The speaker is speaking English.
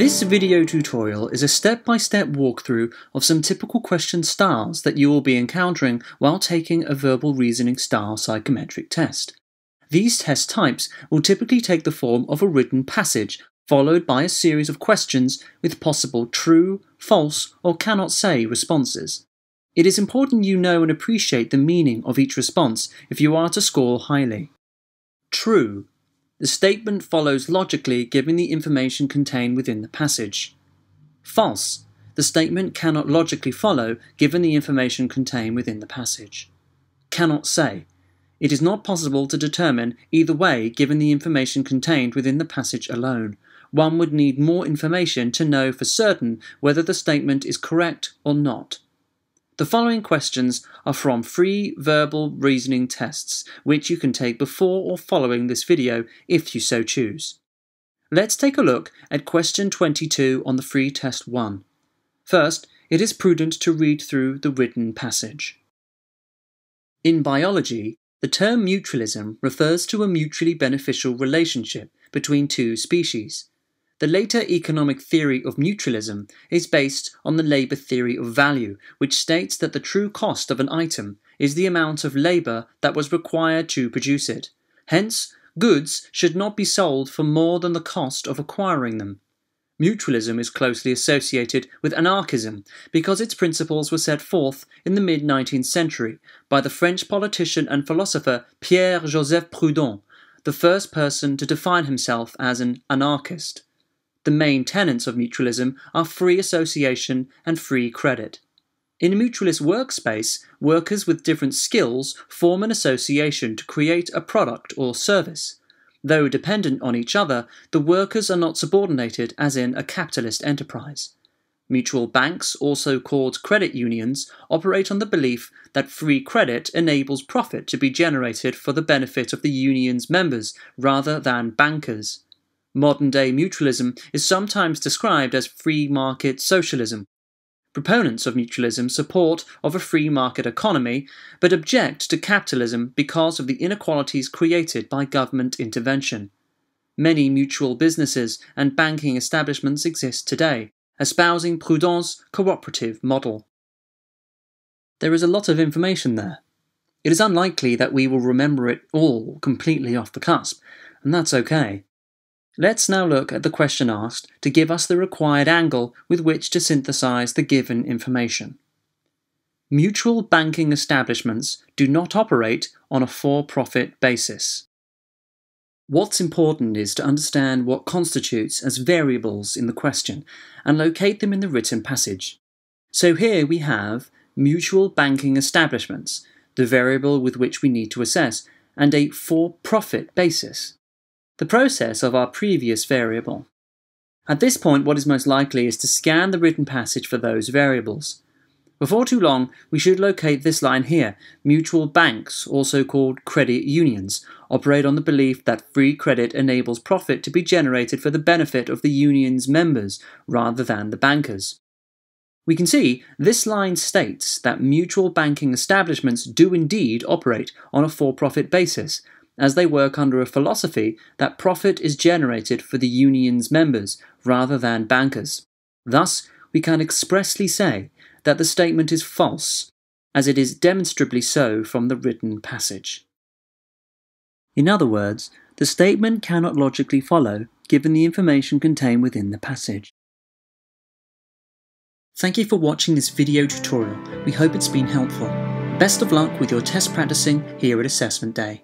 This video tutorial is a step-by-step walkthrough of some typical question styles that you will be encountering while taking a verbal reasoning style psychometric test. These test types will typically take the form of a written passage, followed by a series of questions with possible true, false, or cannot say responses. It is important you know and appreciate the meaning of each response if you are to score highly. True. The statement follows logically given the information contained within the passage. False. The statement cannot logically follow given the information contained within the passage. Cannot say. It is not possible to determine either way given the information contained within the passage alone. One would need more information to know for certain whether the statement is correct or not. The following questions are from free verbal reasoning tests, which you can take before or following this video if you so choose. Let's take a look at question 22 on the free test 1. First, it is prudent to read through the written passage. In biology, the term mutualism refers to a mutually beneficial relationship between two species. The later economic theory of mutualism is based on the labour theory of value, which states that the true cost of an item is the amount of labour that was required to produce it. Hence, goods should not be sold for more than the cost of acquiring them. Mutualism is closely associated with anarchism because its principles were set forth in the mid-19th century by the French politician and philosopher Pierre-Joseph Proudhon, the first person to define himself as an anarchist. The main tenets of mutualism are free association and free credit. In a mutualist workspace, workers with different skills form an association to create a product or service. Though dependent on each other, the workers are not subordinated as in a capitalist enterprise. Mutual banks, also called credit unions, operate on the belief that free credit enables profit to be generated for the benefit of the union's members rather than bankers. Modern-day mutualism is sometimes described as free market socialism. Proponents of mutualism support of a free market economy, but object to capitalism because of the inequalities created by government intervention. Many mutual businesses and banking establishments exist today, espousing Proudhon's cooperative model. There is a lot of information there. It is unlikely that we will remember it all completely off the cusp, and that's okay. Let's now look at the question asked to give us the required angle with which to synthesize the given information. Mutual banking establishments do not operate on a for-profit basis. What's important is to understand what constitutes as variables in the question and locate them in the written passage. So here we have mutual banking establishments, the variable with which we need to assess, and a for-profit basis, the process of our previous variable. At this point, what is most likely is to scan the written passage for those variables. Before too long, we should locate this line here. Mutual banks, also called credit unions, operate on the belief that free credit enables profit to be generated for the benefit of the union's members rather than the bankers. We can see this line states that mutual banking establishments do indeed operate on a for-profit basis, as they work under a philosophy that profit is generated for the union's members rather than bankers. Thus, we can expressly say that the statement is false, as it is demonstrably so from the written passage. In other words, the statement cannot logically follow given the information contained within the passage. Thank you for watching this video tutorial. We hope it's been helpful. Best of luck with your test practicing here at Assessment Day.